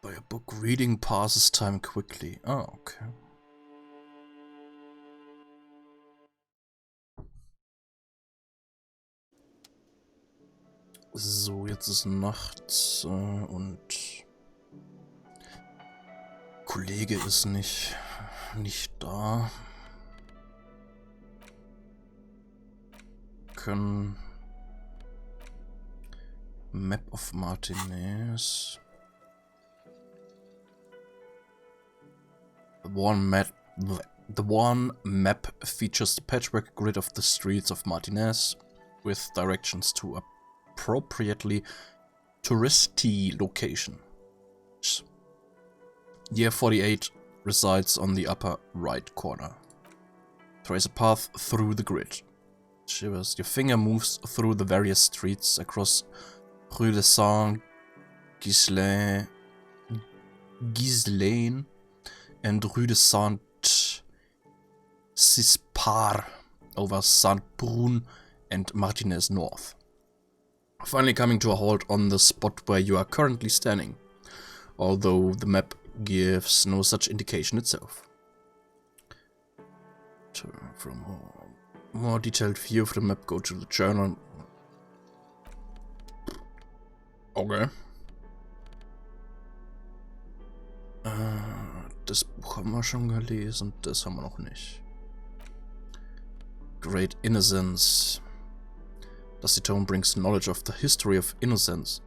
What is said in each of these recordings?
By a book, reading passes time quickly. Ah, okay. So, jetzt ist Nacht und Kollege ist nicht da. Können Map of Martinez. The one map features the patchwork grid of the streets of Martinez, with directions to appropriately touristy location. Year 48 resides on the upper right corner. Trace a path through the grid. Shivers. Your finger moves through the various streets across Rue de Saint-Ghislain and Rue de Saint-Cispar over Saint-Brun and Martinez North. Finally coming to a halt on the spot where you are currently standing, although the map gives no such indication itself. From a more detailed view of the map, go to the journal. Okay. Das Buch haben wir schon gelesen, das haben wir noch nicht. Great Innocence. Dusty Tome brings knowledge of the history of innocences.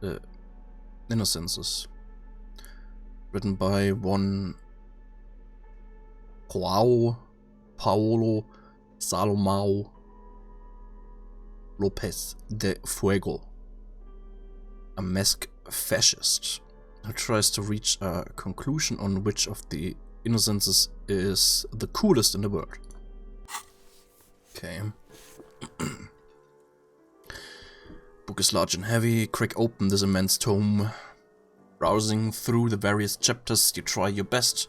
Written by one Paolo Salomao Lopez de Fuego, a masked fascist who tries to reach a conclusion on which of the innocences is the coolest in the world. Okay. Book is large and heavy. Crack open this immense tome. Browsing through the various chapters, you try your best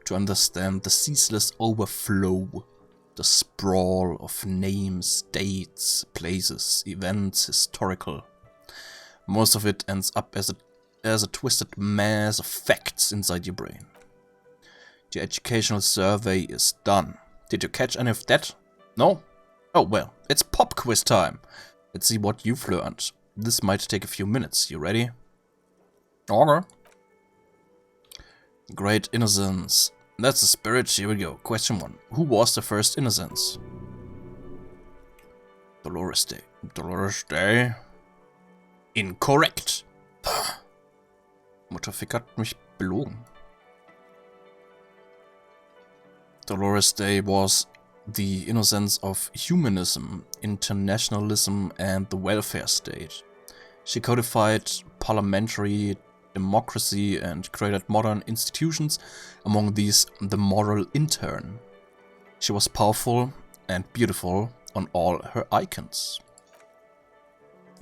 to understand the ceaseless overflow, the sprawl of names, dates, places, events, historical. Most of it ends up as a twisted mass of facts inside your brain. The educational survey is done. Did you catch any of that? No? Oh well, it's pop quiz time. Let's see what you've learned. This might take a few minutes. You ready? Okay. Great Innocence. That's the spirit. Here we go. Question 1. Who was the first Innocence? Dolores Day. Dolores Day? Incorrect. Mutterfick hat mich belogen. Dolores Day was the innocence of humanism, internationalism, and the welfare state. She codified parliamentary democracy and created modern institutions, among these the moral intern. She was powerful and beautiful on all her icons.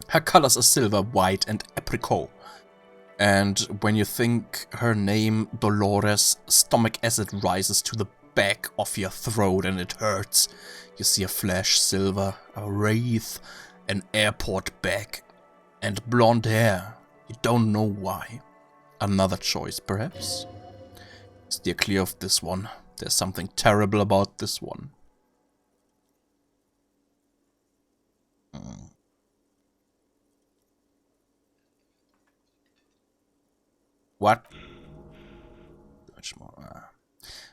Her colors are silver, white, and apricot. And when you think her name, Dolores, stomach acid rises to the back of your throat and it hurts. You see a flash silver, a wreath, an airport bag, and blonde hair. You don't know why. Another choice, perhaps? Steer clear of this one. There's something terrible about this one. What?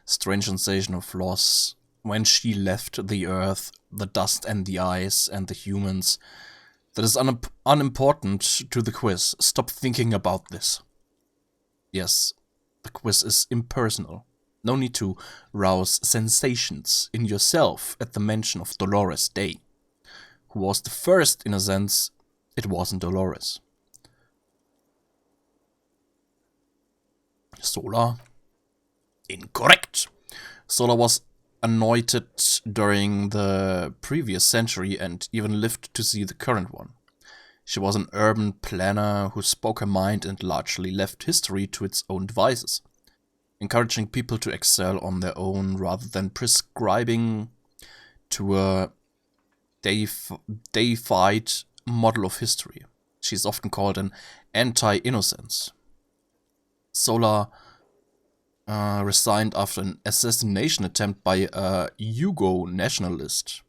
Strange sensation of loss. When she left the earth, the dust and the ice and the humans. That is unimportant to the quiz. Stop thinking about this. Yes, the quiz is impersonal. No need to rouse sensations in yourself at the mention of Dolores Day. Who was the first innocence? It wasn't Dolores. Solar? Incorrect! Solar was anointed during the previous century and even lived to see the current one. She was an urban planner who spoke her mind and largely left history to its own devices, encouraging people to excel on their own rather than prescribing to a deified model of history. She is often called an anti-innocence. Solar resigned after an assassination attempt by a Yugo nationalist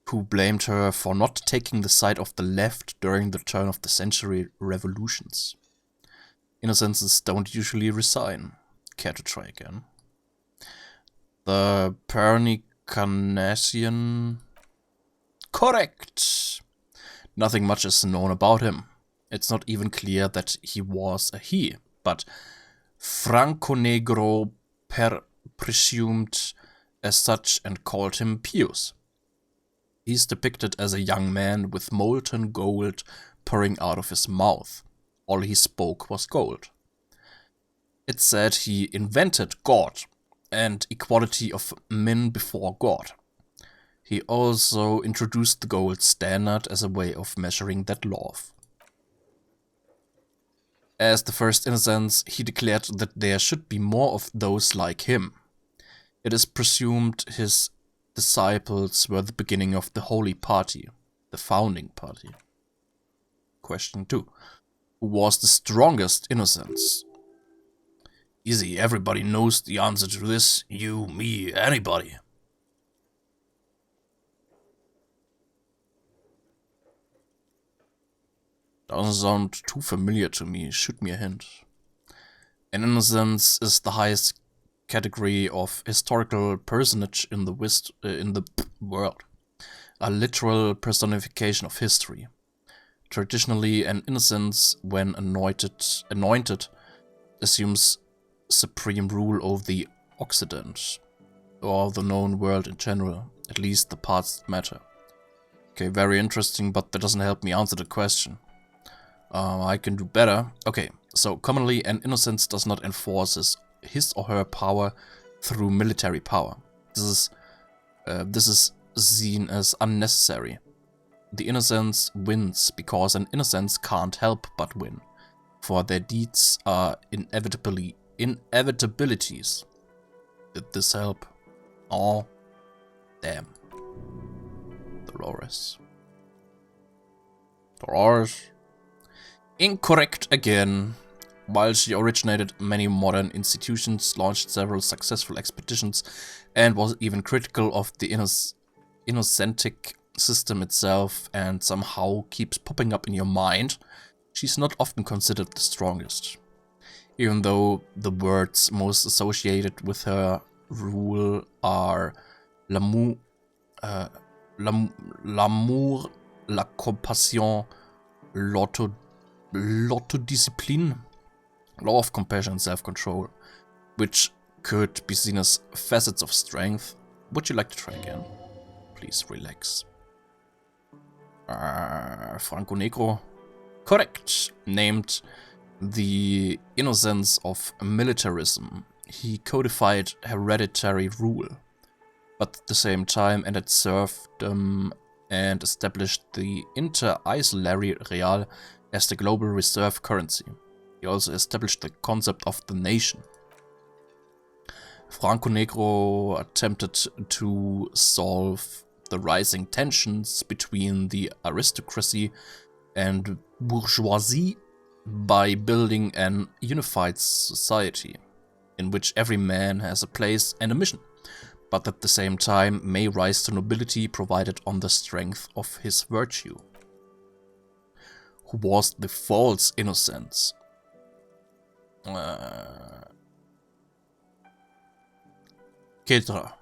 who blamed her for not taking the side of the left during the turn of the century revolutions. Innocences don't usually resign. Care to try again? The Pernicanesian... Correct! Nothing much is known about him. It's not even clear that he was a he, but Franconegro presumed as such and called him Pius. He's depicted as a young man with molten gold pouring out of his mouth. All he spoke was gold. It's said he invented God and equality of men before God. He also introduced the gold standard as a way of measuring that love. As the first innocence, he declared that there should be more of those like him. It is presumed his disciples were the beginning of the Holy Party, the founding party. Question 2. Who was the strongest innocence? Easy, everybody knows the answer to this. You, me, anybody. Doesn't sound too familiar to me. Shoot me a hint. An innocence is the highest category of historical personage in the world. A literal personification of history. Traditionally, an innocence, when anointed, assumes supreme rule over the Occident, or the known world in general, at least the parts that matter. Okay, very interesting, but that doesn't help me answer the question. I can do better. Okay, so commonly an innocence does not enforce his or her power through military power. This is seen as unnecessary. The innocence wins because an innocence can't help but win, for their deeds are inevitabilities. Did this help? Oh, damn. Dolores. Incorrect again. While she originated many modern institutions, launched several successful expeditions, and was even critical of the innocentic system itself, and somehow keeps popping up in your mind, she's not often considered the strongest. Even though the words most associated with her rule are l'amour, la compassion, l'autodiscipline, law of compassion and self-control, which could be seen as facets of strength. Would you like to try again? Please relax. Franco Negro. Correct. Named the innocence of militarism. He codified hereditary rule, but at the same time, and had served and established the inter-isolary real as the global reserve currency. He also established the concept of the nation. Franco Negro attempted to solve the rising tensions between the aristocracy and bourgeoisie by building an unified society in which every man has a place and a mission, but at the same time may rise to nobility provided on the strength of his virtue. Who was the false innocence? Ketra.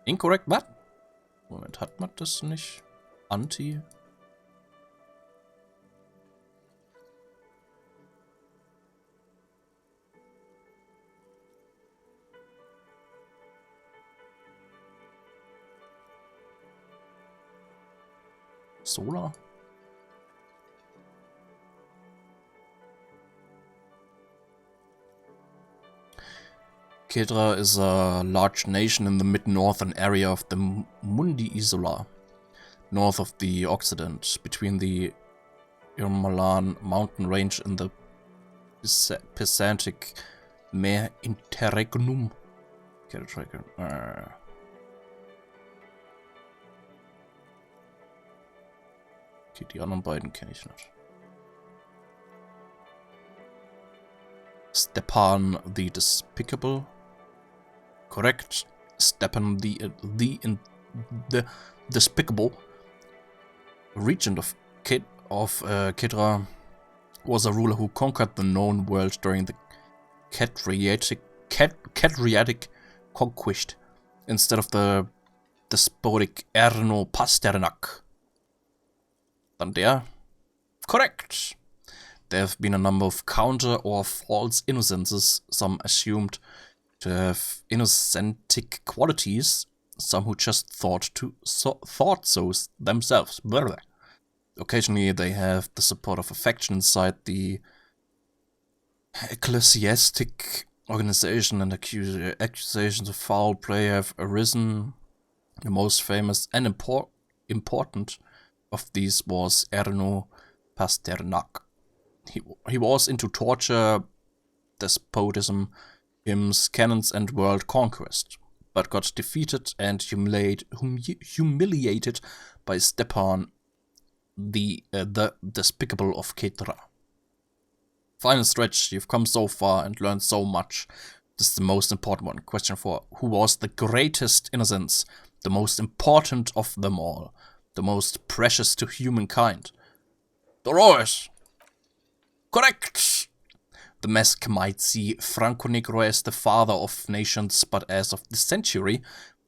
Incorrect, what? Moment, hat man das nicht? Anti? Solar? Ketra is a large nation in the mid-northern area of the Mundi Isola, north of the Occident, between the Irmalan mountain range and the Pesantic Mare Interregnum. Okay, die anderen beiden kenne ich nicht. Stepan the Despicable. Correct. Stepan the Despicable, regent of Kedra, was a ruler who conquered the known world during the Cadriatic conquest instead of the despotic Erno Pasternak. Dann der. Correct. There have been a number of counter or false innocences, some assumed to have innocentic qualities, some who just thought so themselves. Blah. Occasionally they have the support of a faction inside the ecclesiastic organization, and accusations of foul play have arisen. The most famous and important of these was Erno Pasternak. He was into torture, despotism, hymns, cannons, and world conquest, but got defeated and humiliated by Stepan the Despicable of Ketra. Final stretch, you've come so far and learned so much. This is the most important one. Question 4. Who was the greatest innocence, the most important of them all, the most precious to humankind? Dolores! Correct! The mask might see Franco Negro as the father of nations, but as of this century,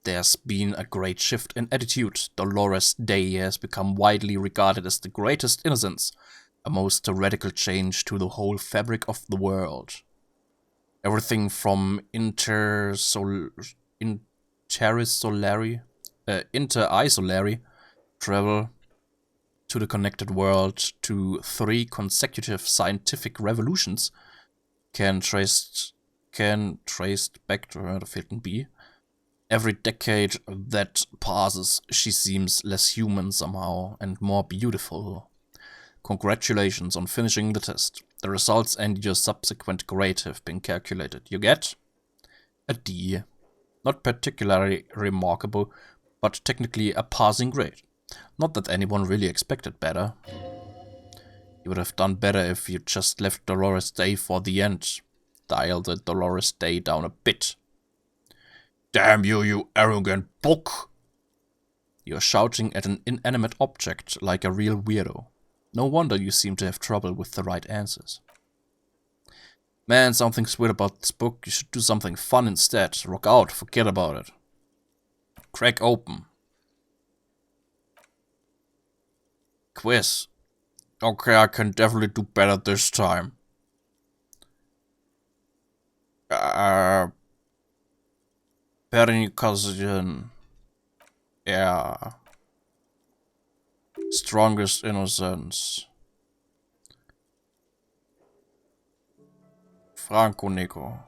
there's been a great shift in attitude. Dolores Day has become widely regarded as the greatest innocence, a most radical change to the whole fabric of the world. Everything from inter-isolary travel to the connected world to 3 consecutive scientific revolutions can traced back to her finden B. Every decade that passes, she seems less human somehow and more beautiful. Congratulations on finishing the test. The results and your subsequent grade have been calculated. You get a D. Not particularly remarkable, but technically a passing grade. Not that anyone really expected better. You would have done better if you just left Dolores Day for the end. Dial the Dolores Day down a bit. Damn you, you arrogant book! You're shouting at an inanimate object like a real weirdo. No wonder you seem to have trouble with the right answers. Man, something's weird about this book. You should do something fun instead. Rock out, forget about it. Crack open. Quiz. Okay, I can definitely do better this time. Pernicussion. Yeah. Strongest innocence. Franco Nico.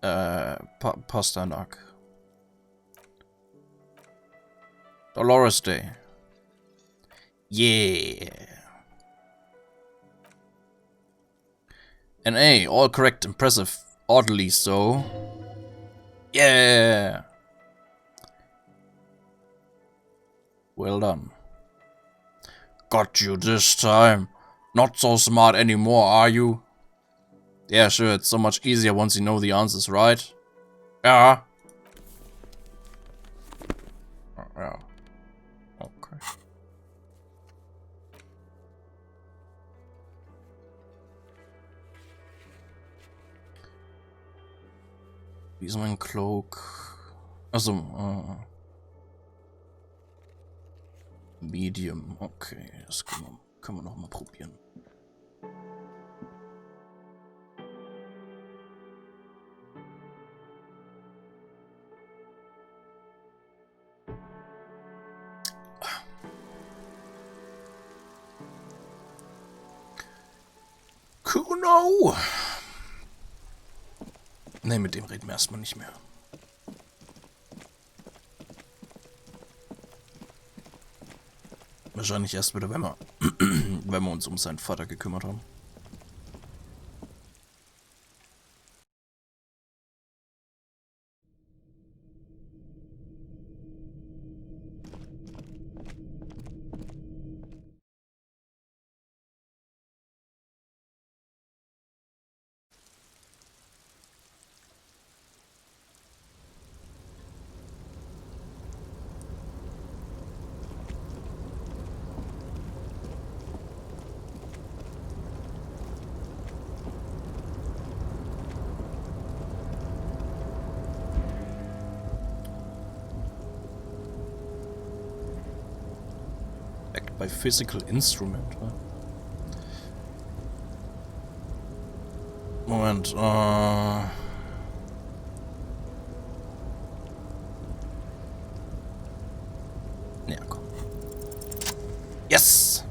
Pasternak. Dolores Day. Yeah. An A, all correct, impressive, oddly so. Yeah. Well done. Got you this time. Not so smart anymore, are you? Yeah, sure, it's so much easier once you know the answers, right? Yeah. Yeah. Okay. Wie ist mein Cloak? Also, Medium, okay, das können wir noch mal probieren. Kuno! Ne, mit dem reden wir erstmal nicht mehr. Wahrscheinlich erst wieder, wenn wir uns um seinen Vater gekümmert haben. Backed by physical instrument, huh? Moment, ja, komm. Yes!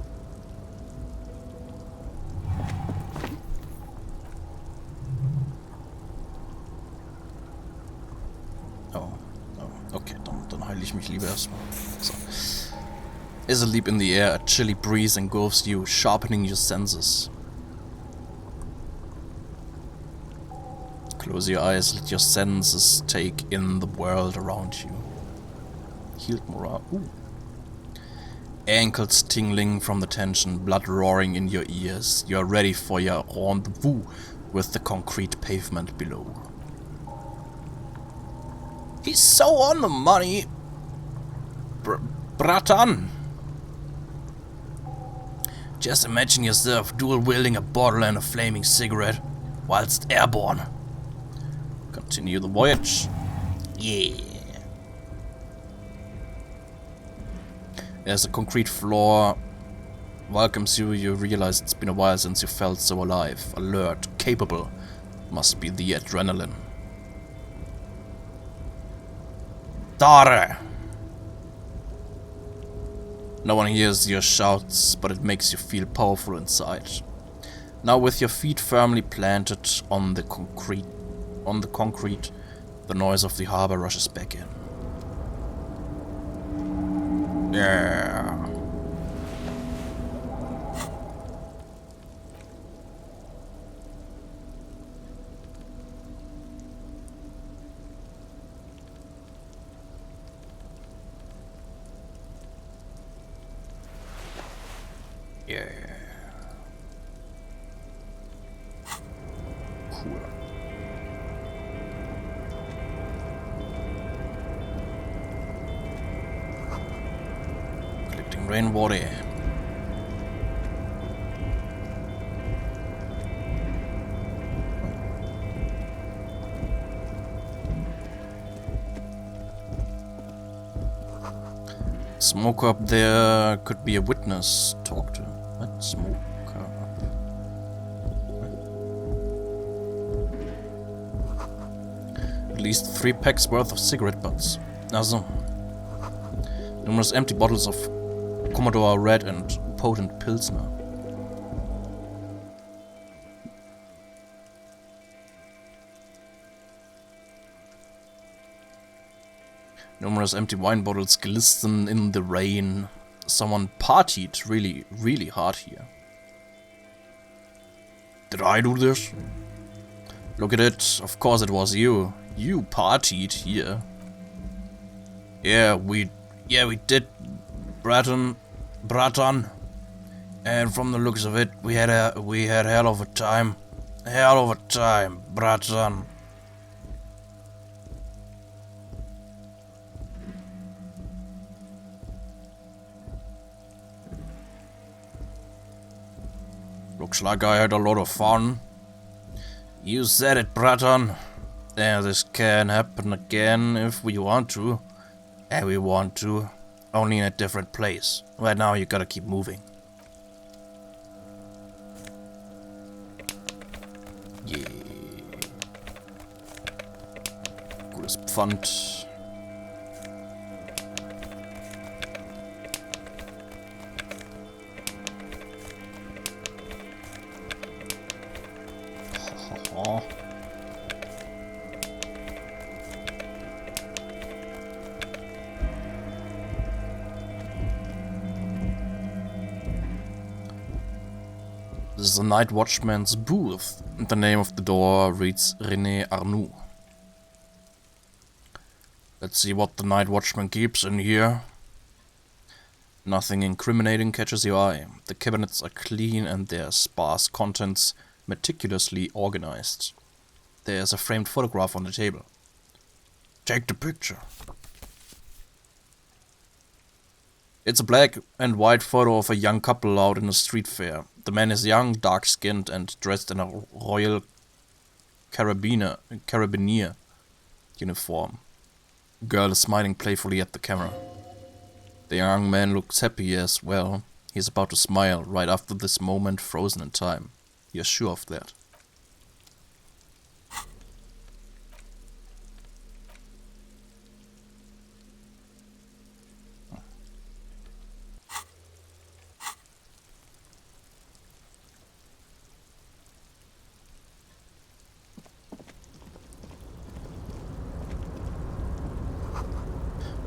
Oh, okay, dann heile ich mich lieber erstmal. So. As a leap in the air, a chilly breeze engulfs you, sharpening your senses. Close your eyes, let your senses take in the world around you. Healed morale. Ooh. Ankles tingling from the tension, blood roaring in your ears. You are ready for your rendezvous with the concrete pavement below. He's so on the money, bratan. Just imagine yourself dual-wielding a bottle and a flaming cigarette whilst airborne. Continue the voyage. Yeah. As a concrete floor welcomes you, you realize it's been a while since you felt so alive, alert, capable. Must be the adrenaline. Dare! No one hears your shouts, but it makes you feel powerful inside. Now with your feet firmly planted on the concrete, the noise of the harbor rushes back in. Yeah. Yeah. Cool. Collecting rainwater. Smoke up there could be a witness. Talk to. What? Smoke up. At least 3 packs worth of cigarette butts. Also. Numerous empty bottles of Commodore Red and potent Pilsner. Numerous empty wine bottles glisten in the rain. Someone partied really, really hard here. Did I do this? Look at it. Of course it was you. You partied here. Yeah, we did, Bratan. And from the looks of it, we had hell of a time. Hell of a time, Bratan. Looks like I had a lot of fun. You said it, Bratan. And this can happen again if we want to. And we want to. Only in a different place. Right now you gotta keep moving. Yeah. Gutes Pfand. This is a night watchman's booth. The name of the door reads René Arnoux. Let's see what the night watchman keeps in here. Nothing incriminating catches your eye. The cabinets are clean and their sparse contents meticulously organized. There's a framed photograph on the table. Take the picture. It's a black and white photo of a young couple out in a street fair. The man is young, dark-skinned, and dressed in a Royal Carabinier uniform. The girl is smiling playfully at the camera. The young man looks happy as well. He's about to smile right after this moment frozen in time. You're sure of that.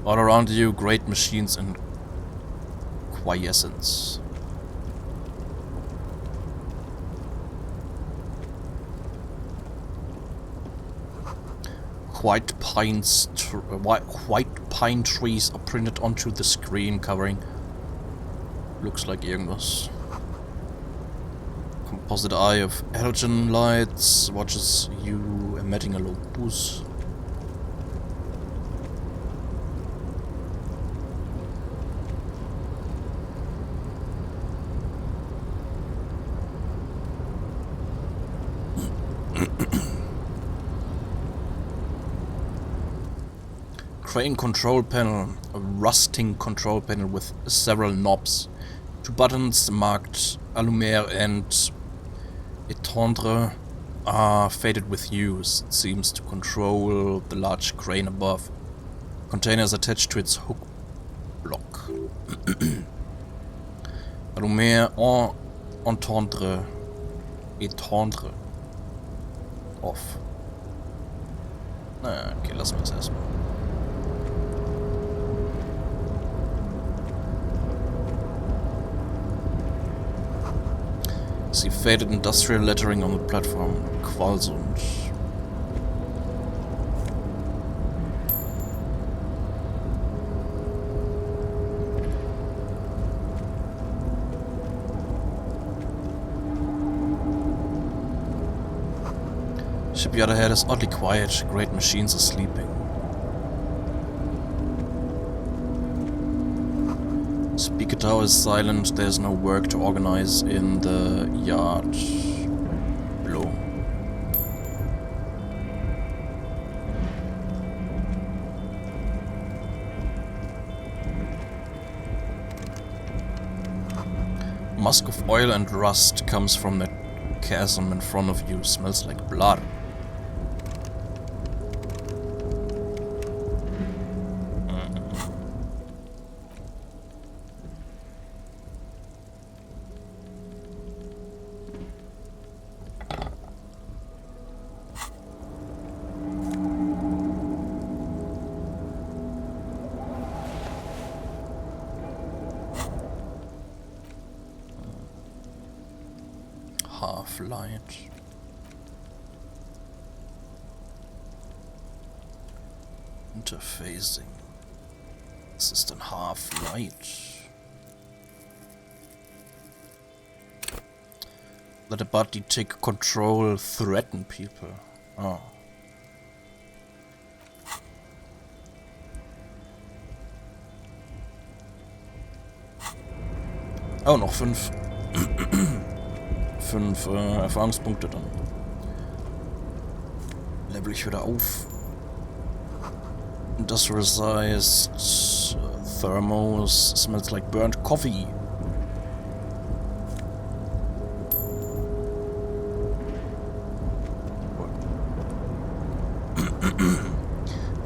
All around you, great machines in quiescence. White pine trees are printed onto the screen, covering. Looks like irgendwas. Composite eye of halogen lights watches you emitting a low boost. Crane control panel, a rusting control panel with several knobs. Two buttons marked Allumer and Étendre are faded with use. It seems to control the large crane above. Containers attached to its hook block. Allumer en Entendre. Étendre. Off. Na, okay, lassen wir es erstmal. See faded industrial lettering on the platform. Qualsund. Shipyard ahead is oddly quiet. Great machines are sleeping. Speaker tower is silent. There's no work to organize in the yard below. Musk of oil and rust comes from the chasm in front of you. Smells like blood. Half-light. Interfacing. Was ist denn Half-light? Let a body take control, threaten people. Oh. Oh, noch 5. 5 Erfahrungspunkte dann. Level ich wieder auf. Industrialized thermos smells like burnt coffee.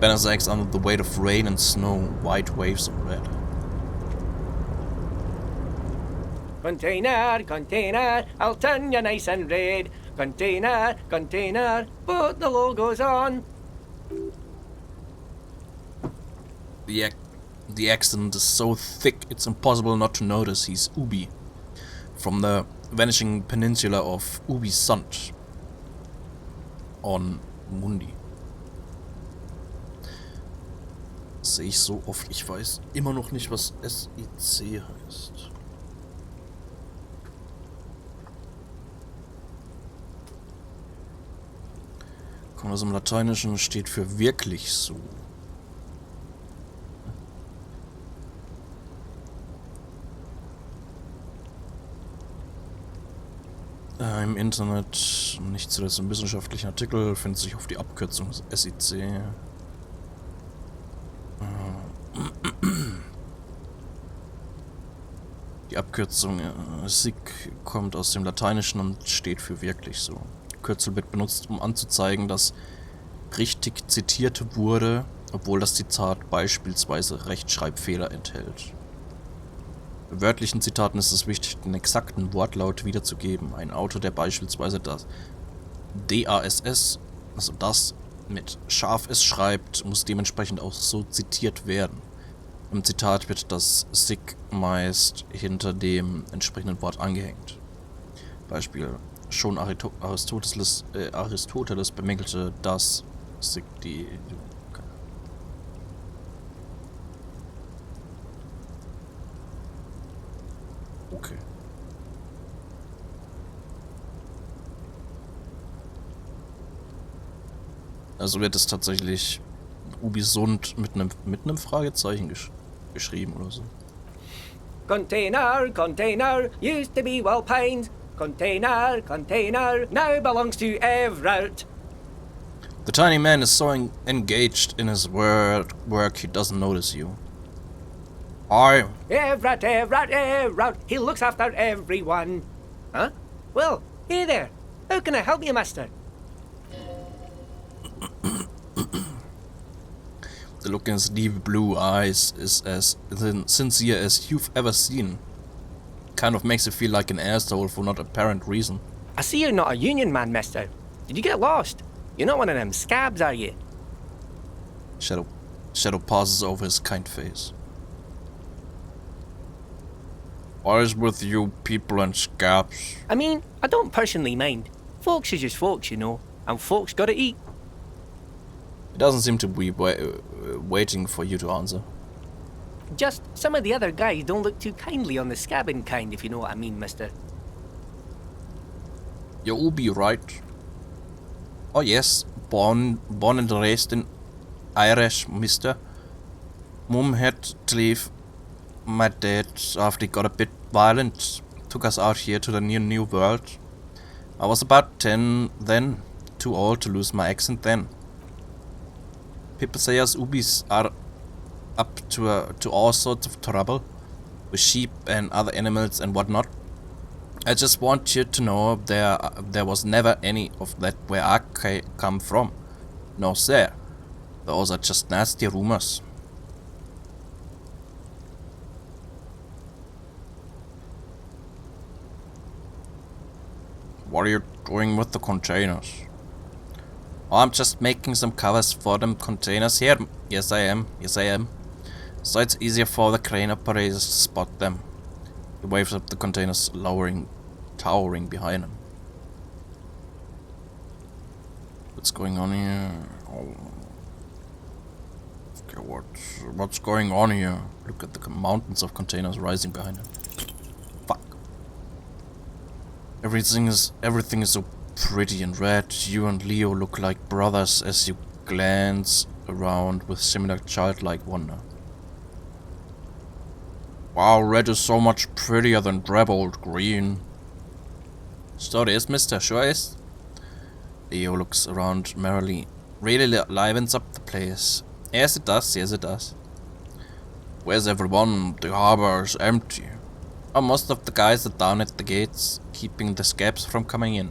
Banner sags under the weight of rain and snow, white waves of red. Container, container, I'll turn you nice and red. Container, container, put the logos on. The accent is so thick it's impossible not to notice he's Ubi, from the vanishing peninsula of Ubisund on Mundi. Sehe ich so oft, ich weiß immer noch nicht, was SIC heißt. Kommt aus dem Lateinischen, steht für wirklich so. Im Internet, nicht zuletzt im wissenschaftlichen Artikel, findet sich auf die Abkürzung SIC. Die Abkürzung sic kommt aus dem Lateinischen und steht für wirklich so. Kürzel wird benutzt, um anzuzeigen, dass richtig zitiert wurde, obwohl das Zitat beispielsweise Rechtschreibfehler enthält. Bei wörtlichen Zitaten ist es wichtig, den exakten Wortlaut wiederzugeben. Ein Autor, der beispielsweise das DASS, also das mit ß schreibt, muss dementsprechend auch so zitiert werden. Im Zitat wird das sic meist hinter dem entsprechenden Wort angehängt. Beispiel: Schon Aristoteles bemängelte, dass sic die... Okay. Also wird es tatsächlich Ubisund mit einem Fragezeichen geschrieben oder so. Container, container, used to be well pained. Container, container, now belongs to Everett. The tiny man is so engaged in his work he doesn't notice you. Hi. Everett, Everett, Everett, he looks after everyone. Huh? Well, hey there. How can I help you, mister? The look in his deep blue eyes is as sincere as you've ever seen. Kind of makes you feel like an asshole for not apparent reason. I see you're not a union man, mister. Did you get lost? You're not one of them scabs, are you? Shadow passes over his kind face. What is with you people and scabs? I mean, I don't personally mind. Folks are just folks, you know, and folks gotta eat. He doesn't seem to be waiting for you to answer. Just some of the other guys don't look too kindly on the scabbing kind, if you know what I mean, mister. You'll be right. Oh yes, born and raised in Irish, mister. Mum had to leave my dad after he got a bit violent. Took us out here to the new world. I was about 10 then, too old to lose my accent then. People say us Ubis are up to all sorts of trouble with sheep and other animals and whatnot. I just want you to know there was never any of that where I come from. No sir. Those are just nasty rumors. What are you doing with the containers? Oh, I'm just making some covers for them containers here. Yes, I am. Yes, I am. So it's easier for the crane operators to spot them. He waves up the containers, towering behind him. What's going on here? Oh. Okay, what's going on here? Look at the mountains of containers rising behind him. Fuck. Everything is so pretty and red. You and Leo look like brothers as you glance around with similar childlike wonder. Wow, red is so much prettier than drab-old green. So it is, mister, sure is. Leo looks around merrily. Really livens up the place. Yes it does, yes it does. Where's everyone? The harbor is empty. Oh, most of the guys are down at the gates, keeping the scabs from coming in.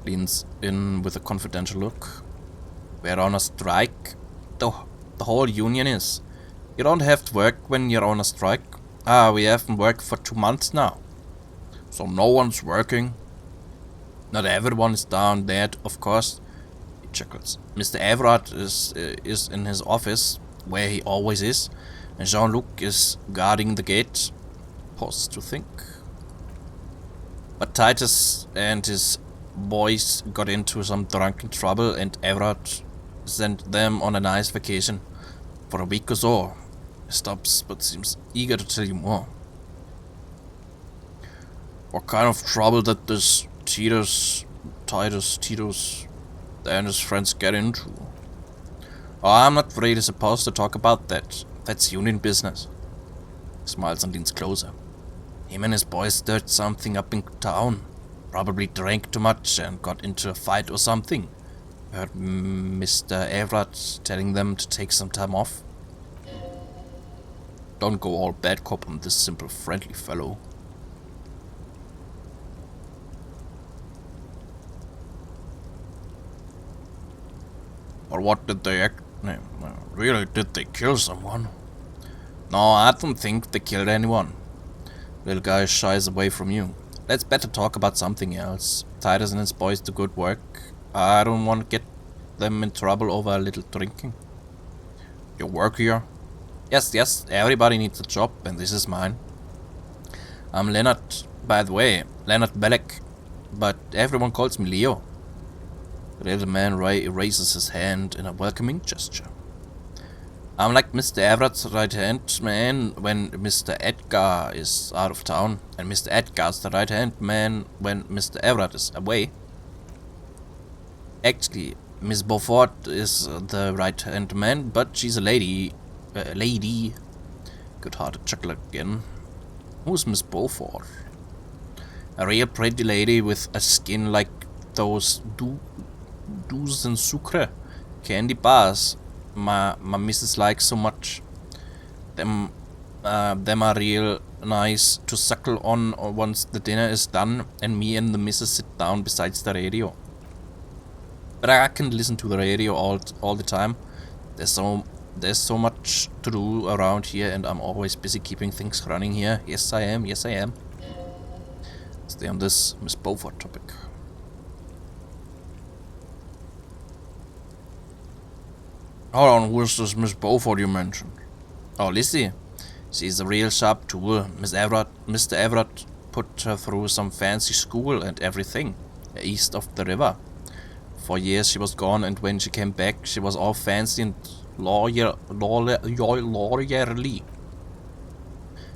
Leans in with a confidential look. We're on a strike. The whole union is. You don't have to work when you're on a strike. We haven't worked for 2 months now. So no one's working. Not everyone is down there, of course. He chuckles. Mr. Everard is in his office, where he always is, and Jean-Luc is guarding the gate. Pauses to think. But Titus and his boys got into some drunken trouble, and Everard sent them on a nice vacation for a week or so. He stops, but seems eager to tell you more. What kind of trouble did this Titus, and his friends get into? Oh, I'm not really supposed to talk about that. That's union business. He smiles and leans closer. Him and his boys stirred something up in town. Probably drank too much and got into a fight or something. Heard Mr. Everett telling them to take some time off. Don't go all bad cop on this simple friendly fellow. Or what did they act? No, really, did they kill someone? No, I don't think they killed anyone. Little guy shies away from you. Let's better talk about something else. Titus and his boys do good work. I don't want to get them in trouble over a little drinking. You work here? Yes, everybody needs a job, and this is mine. I'm Leonard, by the way, Leonard Belek, but everyone calls me Leo. The little man raises his hand in a welcoming gesture. I'm like Mr. Everett's right-hand man when Mr. Edgar is out of town, and Mr. Edgar's the right-hand man when Mr. Everett is away. Actually, Miss Beaufort is the right-hand man, but she's a lady. Good-hearted chuckle again. Who's Miss Beaufort? A real pretty lady with a skin like those douce and sucre candy bars my missus likes so much. Them are real nice to suckle on once the dinner is done and me and the missus sit down besides the radio. But I can listen to the radio all the time. There's so much to do around here, and I'm always busy keeping things running here. Yes, I am. Stay on this Miss Beaufort topic. Hold on, who's this Miss Beaufort you mentioned? Oh, Lizzie. She's a real sharp tool. Mr. Everett put her through some fancy school and everything, east of the river. For years she was gone, and when she came back, she was all fancy and lawyerly.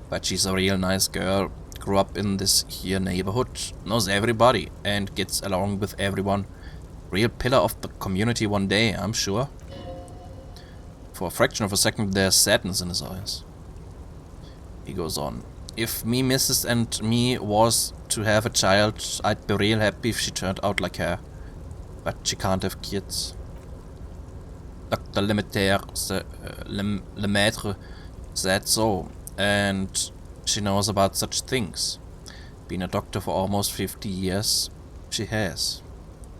But she's a real nice girl. Grew up in this here neighborhood, knows everybody, and gets along with everyone. Real pillar of the community one day, I'm sure. For a fraction of a second, there's sadness in his eyes. He goes on. If me, missus, and me was to have a child, I'd be real happy if she turned out like her. But she can't have kids. Dr. Lemaitre said so, and she knows about such things. Been a doctor for almost 50 years, she has.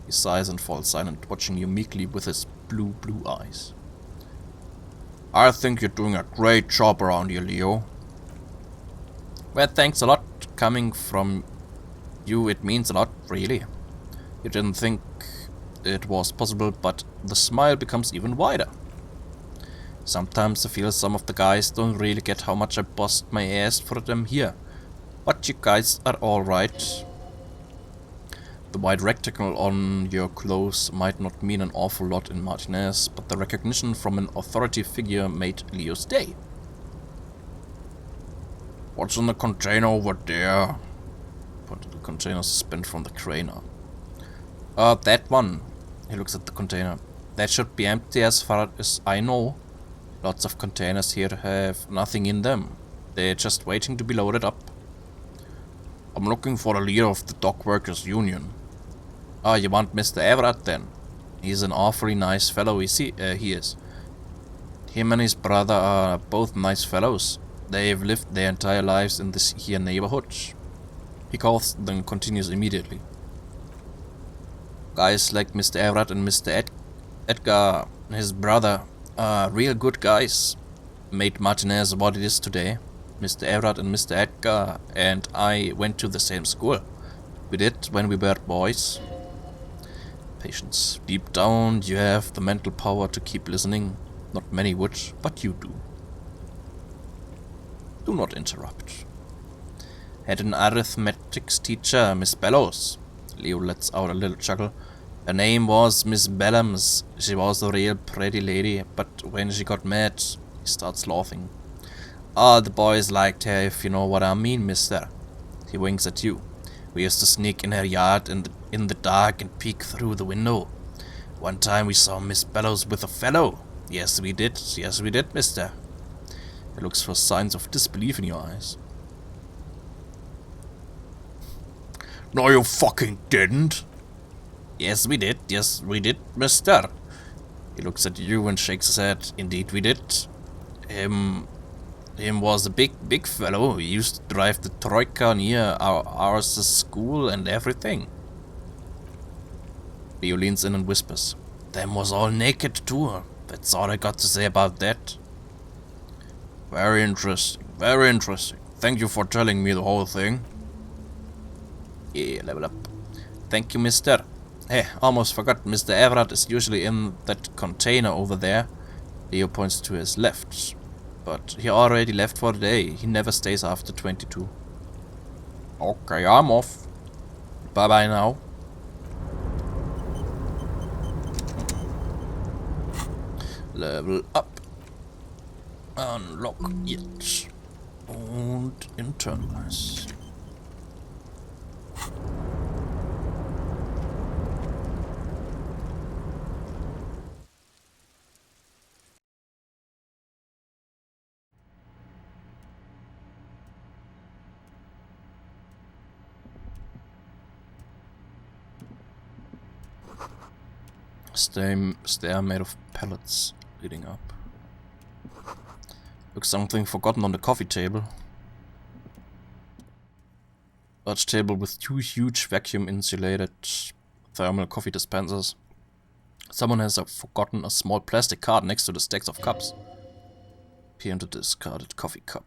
He sighs and falls silent, watching you meekly with his blue eyes. I think you're doing a great job around here, Leo. Well, thanks a lot. Coming from you, it means a lot, really. You didn't think it was possible, but the smile becomes even wider. Sometimes I feel some of the guys don't really get how much I bust my ass for them here. But you guys are alright. The white rectangle on your clothes might not mean an awful lot in Martinez, but the recognition from an authority figure made Leo's day. What's in the container over there? Pointed the container suspended from the crane. That one. He looks at the container. That should be empty as far as I know. Lots of containers here have nothing in them. They're just waiting to be loaded up. I'm looking for the leader of the dock workers union. Ah, you want Mr. Everett then? He's an awfully nice fellow, he is. Him and his brother are both nice fellows. They've lived their entire lives in this here neighborhood. He calls, then continues immediately. Guys like Mr. Everett and Mr. Edgar, his brother, are real good guys. Made Martinez what it is today. Mr. Everett and Mr. Edgar and I went to the same school. We did when we were boys. Patience. Deep down, you have the mental power to keep listening. Not many would, but you do. Do not interrupt. Had an arithmetics teacher, Miss Bellows. Leo lets out a little chuckle. Her name was Miss Bellams. She was a real pretty lady, but when she got mad, he starts laughing. All the boys liked her, if you know what I mean, mister. He winks at you. We used to sneak in her yard in the dark and peek through the window. One time we saw Miss Bellows with a fellow. Yes, we did, mister. He looks for signs of disbelief in your eyes. No, you fucking didn't. Yes, we did, mister. He looks at you and shakes his head. Indeed, we did. Him was a big fellow. He used to drive the troika near our school and everything. Leo leans in and whispers. Them was all naked too. That's all I got to say about that. Very interesting, very interesting. Thank you for telling me the whole thing. Yeah, level up. Thank you, mister. Hey, almost forgot, Mr. Everett is usually in that container over there. Leo points to his left. But he already left for the day. He never stays after 22. Okay, I'm off. Bye-bye now. Level up. Unlock it. Und internalize. Stair made of pellets leading up. Looks something forgotten on the coffee table. Large table with two huge vacuum-insulated thermal coffee dispensers. Someone has forgotten a small plastic card next to the stacks of cups. Peer into the discarded coffee cup.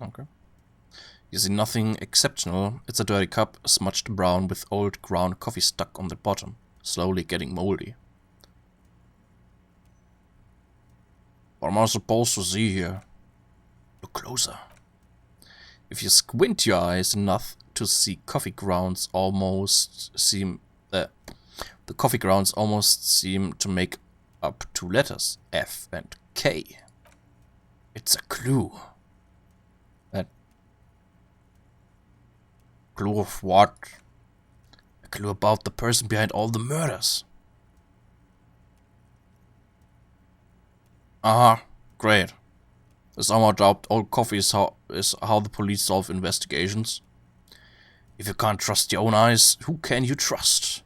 Okay. You see nothing exceptional. It's a dirty cup, smudged brown with old ground coffee stuck on the bottom, slowly getting moldy. What am I supposed to see here? Look closer. If you squint your eyes enough to see coffee grounds almost seem... the coffee grounds almost seem to make up two letters, F and K. It's a clue. Clue of what? A clue about the person behind all the murders. Great. I somehow doubt old coffee is how the police solve investigations. If you can't trust your own eyes, who can you trust?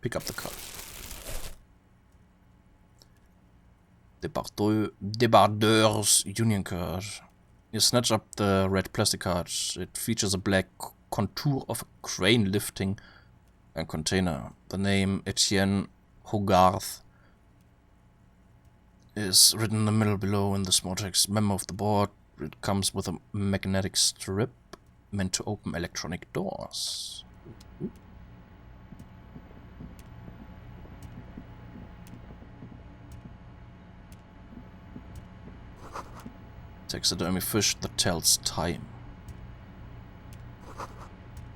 Pick up the card. Debardeur's Union card. You snatch up the red plastic card. It features a black contour of a crane lifting a container. The name Etienne Hogarth is written in the middle below in the small text. Member of the board. It comes with a magnetic strip meant to open electronic doors. Taxidermy fish that tells time.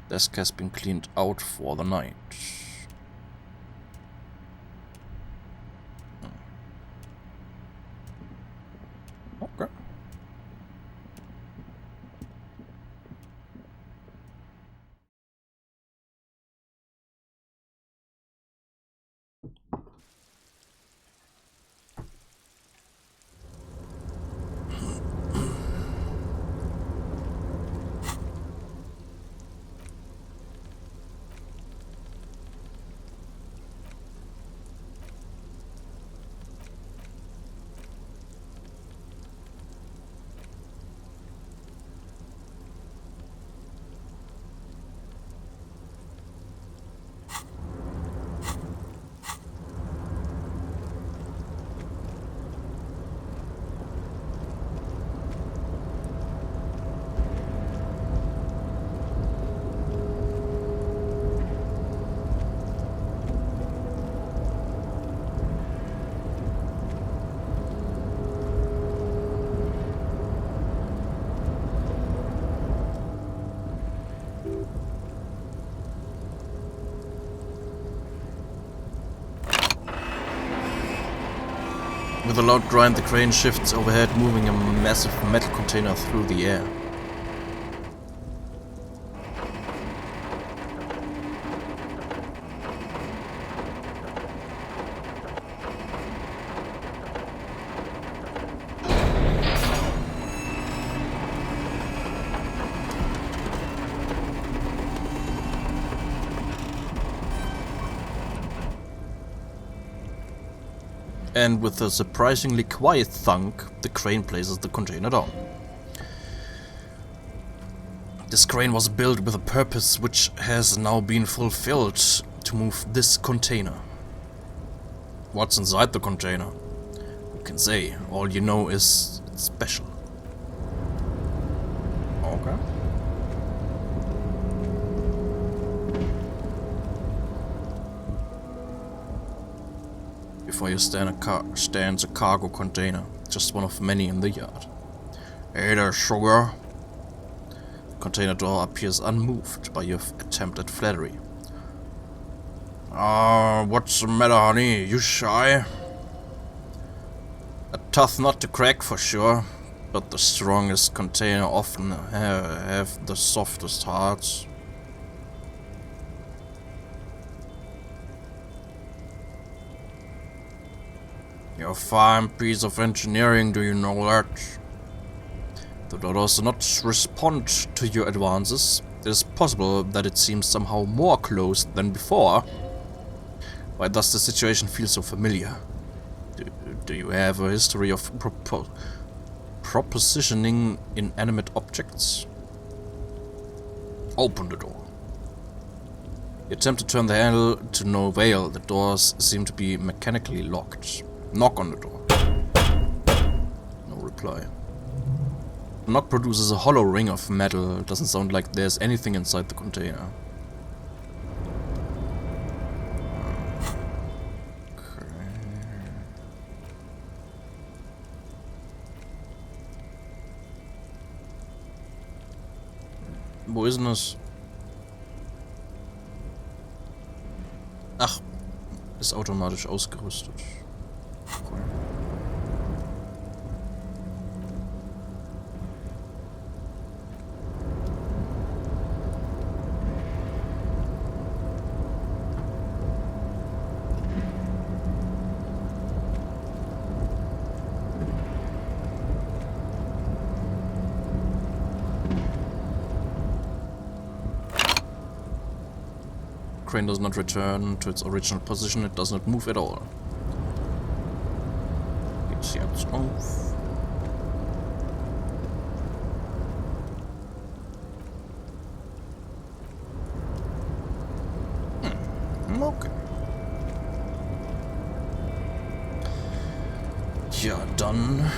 Desk has been cleaned out for the night. Okay. With a loud grind, the crane shifts overhead, moving a massive metal container through the air. and with a surprisingly quiet thunk, the crane places the container down. This crane was built with a purpose which has now been fulfilled, to move this container. What's inside the container? You can say, all you know is it's special. Okay. Before you stands a cargo container, just one of many in the yard. Hey there, sugar. The container door appears unmoved by your attempt at flattery. What's the matter, honey? You shy? A tough nut to crack for sure, but the strongest container often have the softest hearts. You're a fine piece of engineering, do you know that? Though that does not respond to your advances, it is possible that it seems somehow more closed than before. Why does the situation feel so familiar? Do you have a history of propositioning inanimate objects? Open the door. You attempt to turn the handle to no avail. The doors seem to be mechanically locked. Knock on the door. No reply. The knock produces a hollow ring of metal. It doesn't sound like there's anything inside the container. Wo ist denn das? Ach, ist automatisch ausgerüstet. Okay. Crane does not return to its original position, it does not move at all. Geht's jetzt auf? Okay. Ja, dann...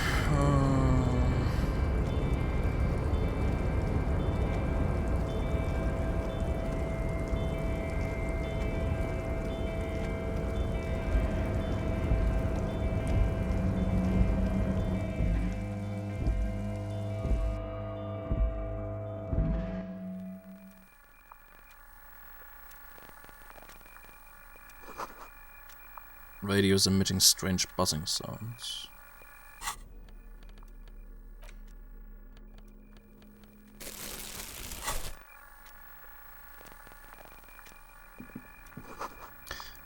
radios emitting strange buzzing sounds.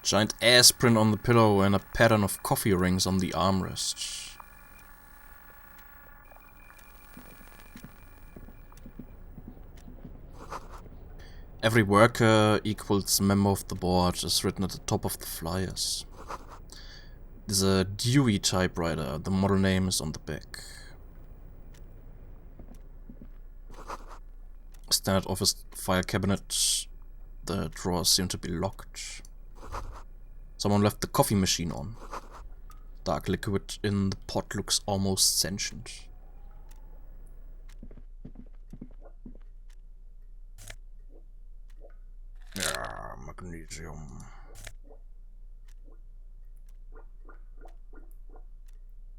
Giant ass print on the pillow and a pattern of coffee rings on the armrests. Every worker equals member of the board is written at the top of the flyers. There's a Dewey typewriter, the model name is on the back. Standard office file cabinet, the drawers seem to be locked. Someone left the coffee machine on. Dark liquid in the pot looks almost sentient. Ja, Magnesium.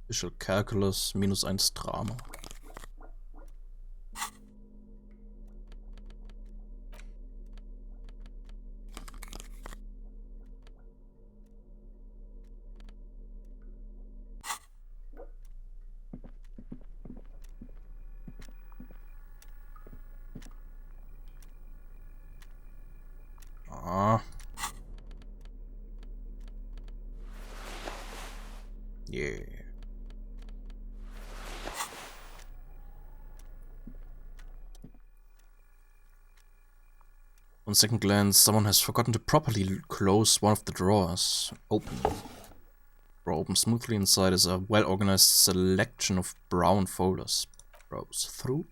Visual Calculus, -1 Drama. Ah. Yeah. On second glance, someone has forgotten to properly close one of the drawers. Open. Drawer opens smoothly. Inside is a well-organized selection of brown folders. Browse through.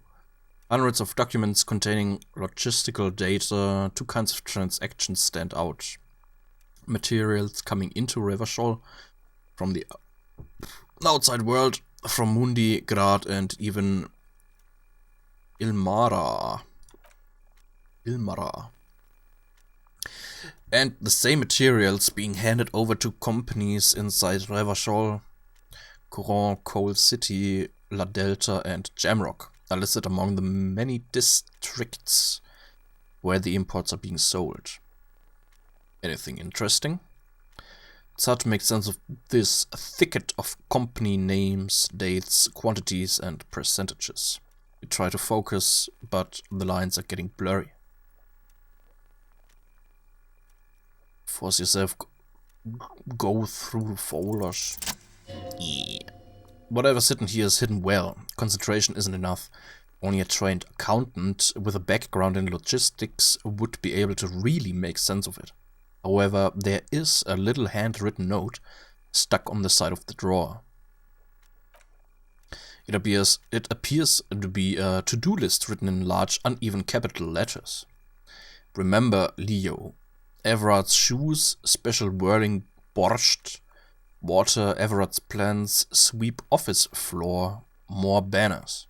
Hundreds of documents containing logistical data. Two kinds of transactions stand out. Materials coming into Revachol from the outside world, from Mundi, Grad, and even Ilmara. And the same materials being handed over to companies inside Revachol, Coron, Coal City, La Delta, and Jamrock are listed among the many districts where the imports are being sold. Anything interesting? It's hard to make sense of this thicket of company names, dates, quantities, and percentages. You try to focus, but the lines are getting blurry. Force yourself, go through folders. Yeah. Whatever's hidden here is hidden well. Concentration isn't enough. Only a trained accountant with a background in logistics would be able to really make sense of it. However, there is a little handwritten note stuck on the side of the drawer. It appears to be a to-do list written in large, uneven capital letters. Remember Leo. Everard's shoes, special whirling borscht, water, Everard's plans, sweep office floor, more banners.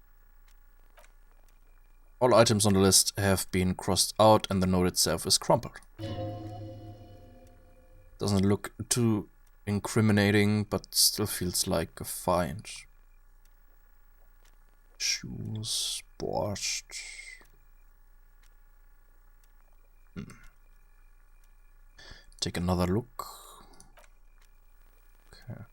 All items on the list have been crossed out and the note itself is crumpled. Doesn't look too incriminating, but still feels like a find. Shoes, borscht. Take another look. Okay.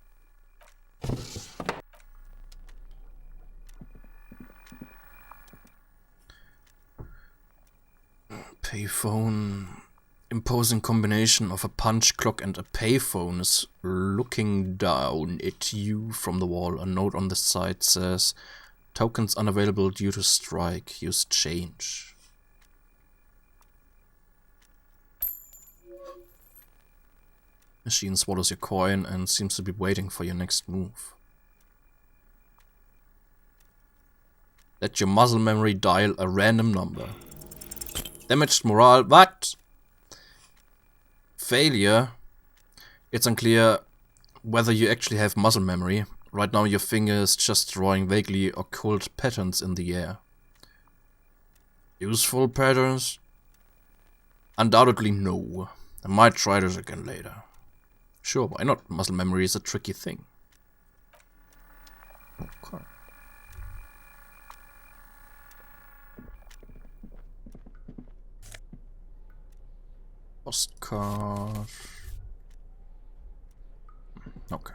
Payphone. Imposing combination of a punch clock and a payphone is looking down at you from the wall. A note on the side says, tokens unavailable due to strike. Use change. Machine swallows your coin and seems to be waiting for your next move. Let your muscle memory dial a random number. Damaged morale. What? Failure. It's unclear whether you actually have muscle memory. Right now your finger is just drawing vaguely occult patterns in the air. Useful patterns? Undoubtedly no. I might try this again later. Sure, why not? Muscle memory is a tricky thing. Okay. Postcard. Okay.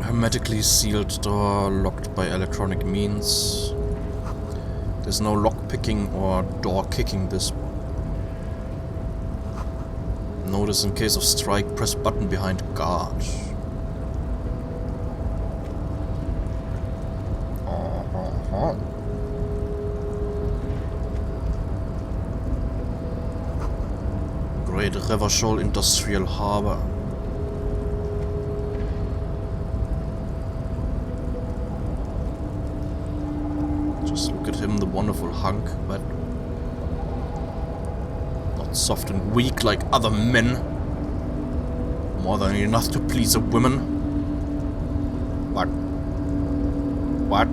Hermetically sealed door, locked by electronic means. There's no lock picking or door kicking this one. Notice in case of strike, press button behind guard. Great Revachol Industrial Harbor. Just look at him, the wonderful hunk, but not soft and weak like other men. More than enough to please a woman. What? What?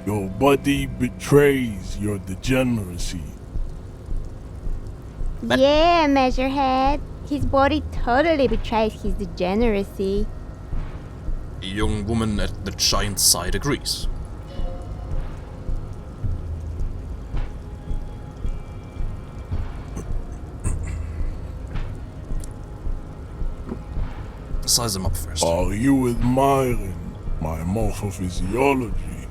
Your body betrays your degeneracy. But yeah, Measurehead. His body totally betrays his degeneracy. a young woman at the giant's side agrees. Size him up first. Are you admiring my morphophysiology?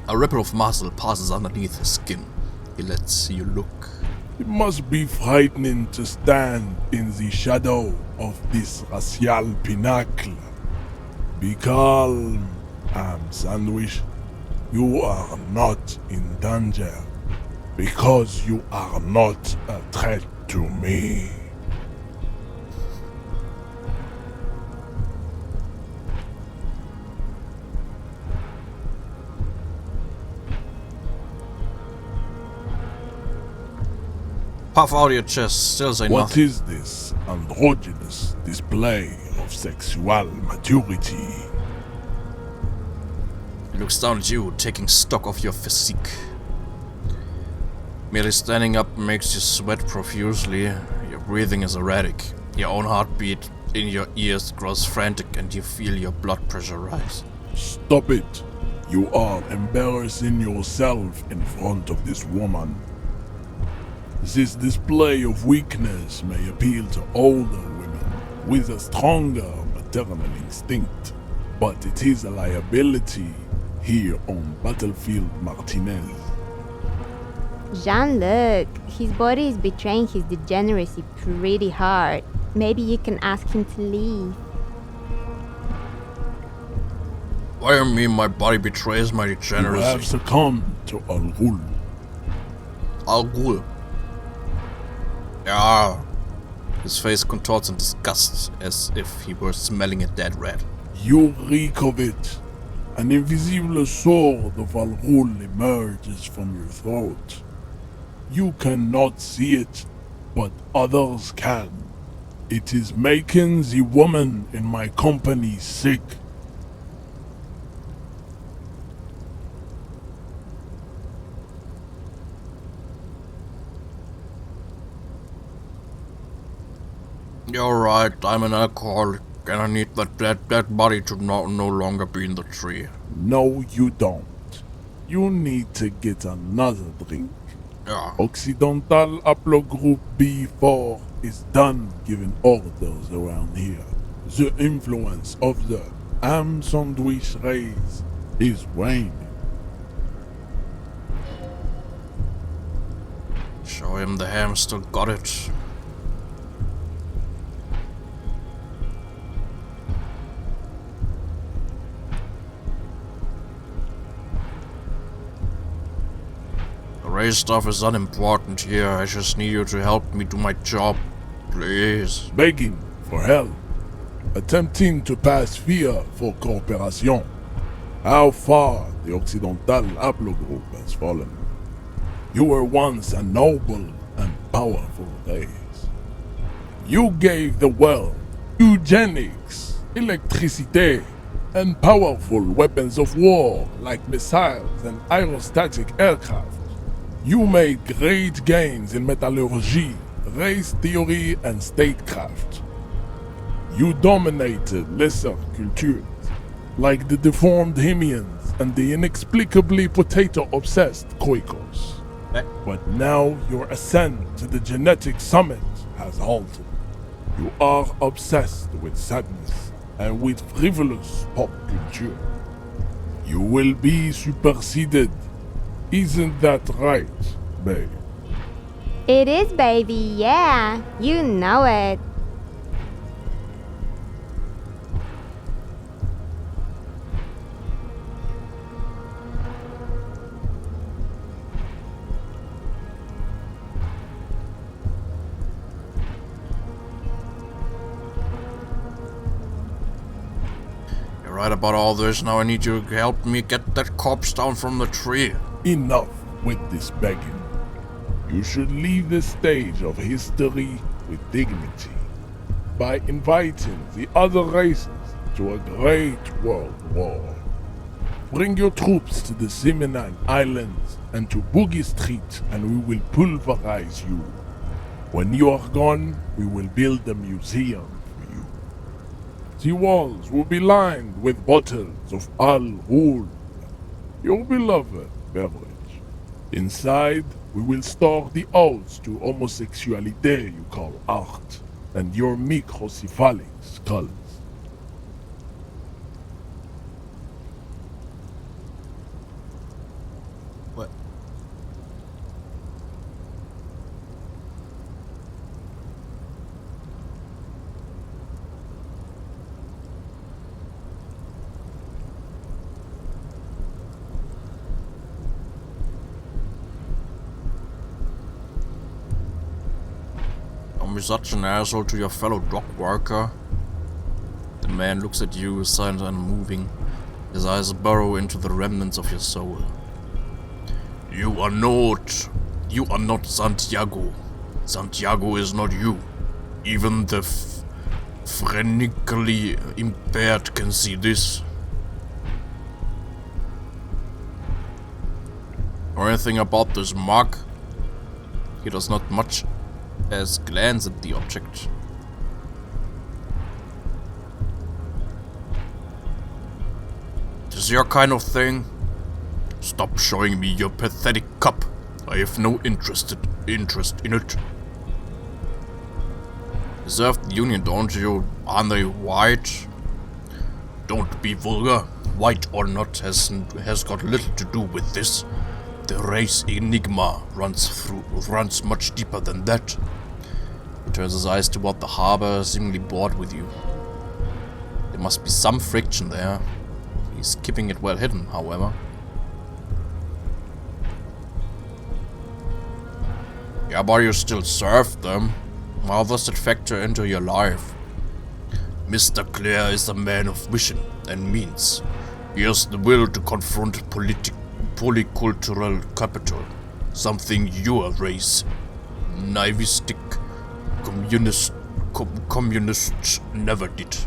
A ripple of muscle passes underneath his skin. He lets you look. It must be frightening to stand in the shadow of this racial pinnacle. Be calm, Sandwich. You are not in danger because you are not a threat to me. Puff out your chest, still say What nothing. is this androgynous display of sexual maturity? He looks down at you, taking stock of your physique. Merely standing up makes you sweat profusely. Your breathing is erratic. Your own heartbeat in your ears grows frantic and you feel your blood pressure rise. Stop it. You are embarrassing yourself in front of this woman. This display of weakness may appeal to older women with a stronger maternal instinct, but it is a liability here on Battlefield Martinez. Jean-Luc, his body is betraying his degeneracy pretty hard. Maybe you can ask him to leave. What do you mean my body betrays my You degeneracy? have succumbed to Al-Ghul. Al-Ghul. Yeah. His face contorts in disgust, as if he were smelling a dead rat. You reek of it. An invisible sword of Al-Ghul emerges from your throat. You cannot see it, but others can. It is making the woman in my company sick. You're right, I'm an alcoholic, and I need that body to no longer be in the tree. No, you don't. You need to get another drink. Yeah. Occidental Haplogroup B4 is done giving orders around here. The influence of the ham sandwich race is waning. Show him the ham still got it. The race stuff is unimportant here. I just need you to help me do my job. Please. Begging for help. Attempting to pass fear for cooperation. How far the Occidental Haplogroup has fallen. You were once a noble and powerful race. You gave the world eugenics, electricity, and powerful weapons of war like missiles and aerostatic aircraft. You made great gains in metallurgy, race theory, and statecraft. You dominated lesser cultures, like the deformed Hemians and the inexplicably potato-obsessed Quakers. But now your ascent to the genetic summit has halted. You are obsessed with sadness and with frivolous pop culture. You will be superseded. Isn't that right, babe? It is, baby, yeah. You know it. You're right about all this. Now I need you to help me get that corpse down from the tree. Enough with this begging. You should leave the stage of history with dignity by inviting the other races to a great world war. Bring your troops to the Seminole Islands and to Boogie Street and we will pulverize you. When you are gone, we will build a museum for you. The walls will be lined with bottles of Al-Ghul, your beloved beverage. Inside, we will store the odes to homosexuality you call art, and your microcephalic skulls. What? be such an asshole to your fellow dock worker? The man looks at you, silent and unmoving. His eyes burrow into the remnants of your soul. You are not Santiago. Santiago is not you. Even the phrenically impaired can see this. Or anything about this mug? He does not much as glance at the object. This your kind of thing? Stop showing me your pathetic cup. I have no interest in it. You serve the Union, don't you? Aren't they white? Don't be vulgar. White or not has got little to do with this. The race enigma runs much deeper than that. He turns his eyes toward the harbor, seemingly bored with you. There must be some friction there. He's keeping it well hidden, however. Yeah, but you still serve them. How does it factor into your life? Mr. Clare is a man of vision and means. He has the will to confront polycultural capital, something your race, naivistic communists never did.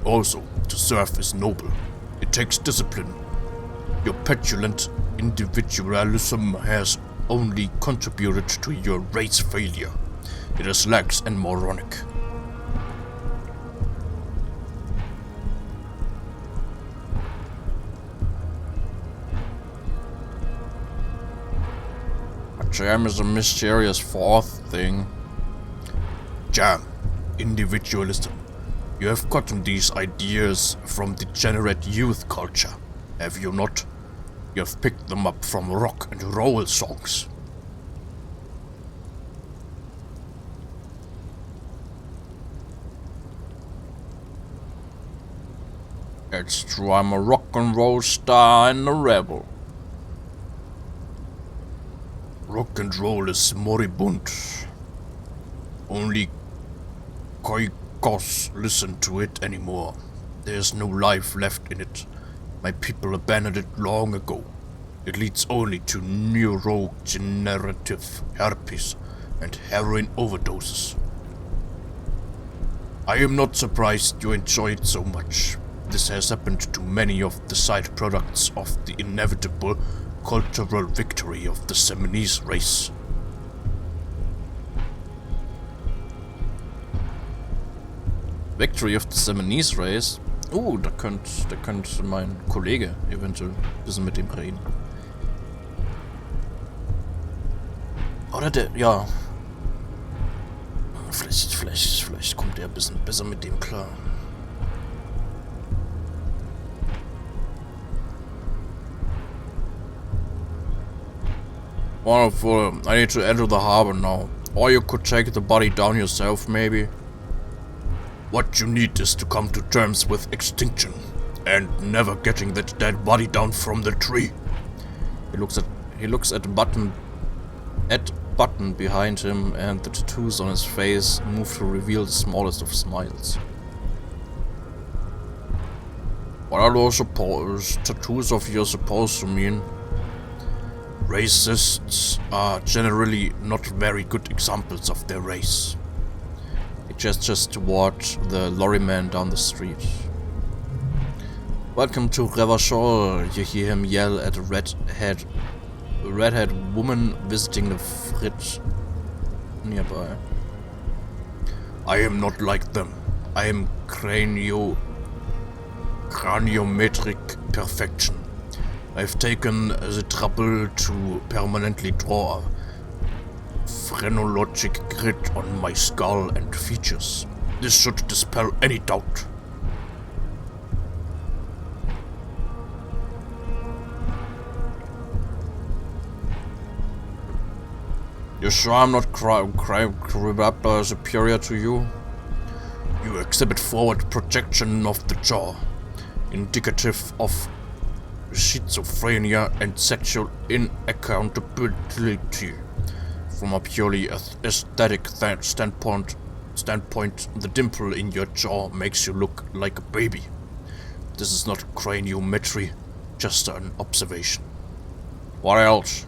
Also, to serve is noble. It takes discipline. Your petulant individualism has only contributed to your race failure. It is lax and moronic. Jam is a mysterious fourth thing. Jam. Individualism. You have gotten these ideas from degenerate youth culture, have you not? You have picked them up from rock and roll songs. It's true, I'm a rock and roll star and a rebel. Rock and roll is moribund. Only Koikos listen to it anymore. There's no life left in it. My people abandoned it long ago. It leads only to neurodegenerative herpes and heroin overdoses. I am not surprised you enjoy it so much. This has happened to many of the side products of the inevitable cultural victory of the Seminese race. Victory of the Seminese race? Da könnte mein Kollege eventuell ein bisschen mit dem reden. Oder der, ja. Vielleicht kommt er ein bisschen besser mit dem klar. Wonderful. I need to enter the harbor now. Or you could take the body down yourself, maybe. What you need is to come to terms with extinction and never getting that dead body down from the tree. He looks at button behind him, and the tattoos on his face move to reveal the smallest of smiles. What are those tattoos of yours supposed to mean? Racists are generally not very good examples of their race. He gestures toward the lorryman down the street. Welcome to Revachol, you hear him yell at a redhead woman visiting the fridge nearby. I am not like them. I am craniometric perfection. I've taken the trouble to permanently draw a phrenologic grid on my skull and features. This should dispel any doubt. You sure I'm not superior to you? You exhibit forward projection of the jaw, indicative of schizophrenia and sexual inaccountability. From a purely aesthetic standpoint, the dimple in your jaw makes you look like a baby. This is not craniometry, just an observation. What else?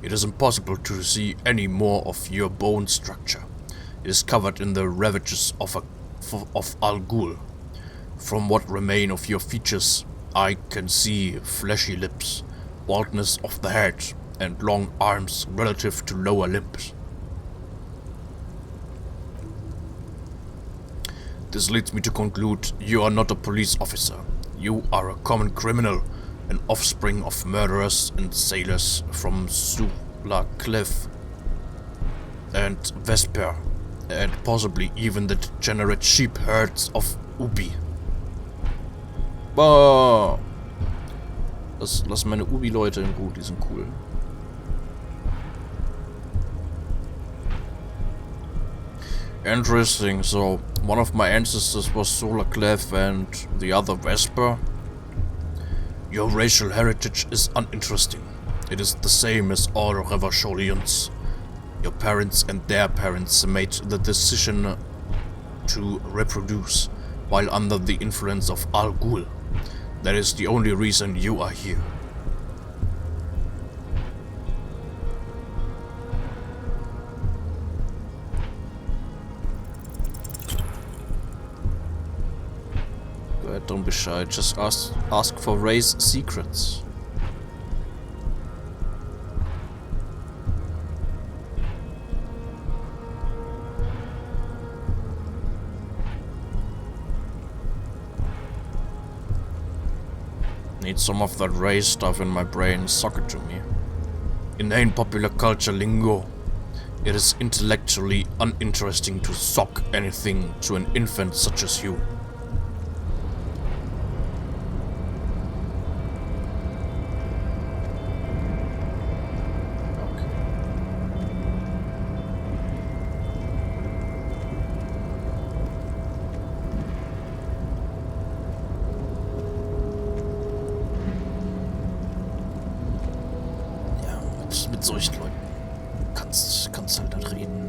It is impossible to see any more of your bone structure. It is covered in the ravages of Al Ghul. From what remain of your features, I can see fleshy lips, baldness of the head, and long arms relative to lower limbs. This leads me to conclude you are not a police officer. You are a common criminal, an offspring of murderers and sailors from Sula Cliff and Vesper, and possibly even the degenerate sheep herds of Ubi. Bah! Lass meine Ubi-Leute in Ruhe, die sind cool. Interesting, so one of my ancestors was Solar Clef and the other Vesper. Your racial heritage is uninteresting. It is the same as all Revacholians. Your parents and their parents made the decision to reproduce while under the influence of Al Ghul. That is the only reason you are here. Go ahead, don't be shy. Just ask for race secrets. Need some of that race stuff in my brain. Suck it to me. Inane popular culture lingo. It is intellectually uninteresting to sock anything to an infant such as you. Mit solchen Leuten kannst halt nicht reden.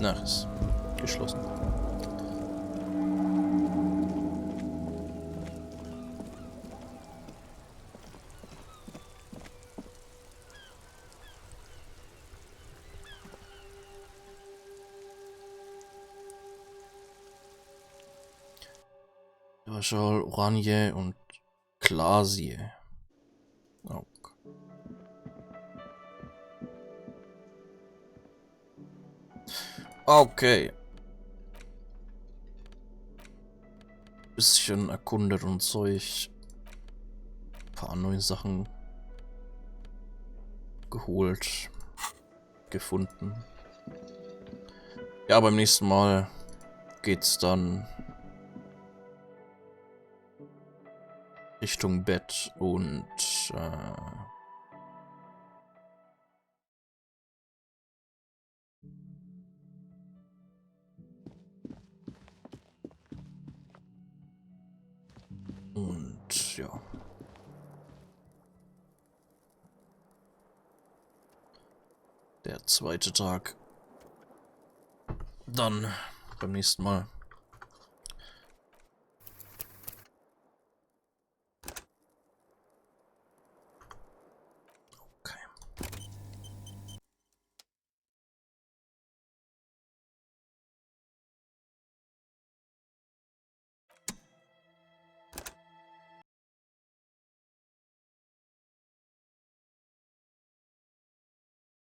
Na, ist geschlossen. Schal, Oranje und Glasie. Oh. Okay. Bisschen erkundet und Zeug. Ein paar neue Sachen geholt. Gefunden. Ja, beim nächsten Mal geht's dann Richtung Bett und ja. Der zweite Tag. Dann beim nächsten Mal.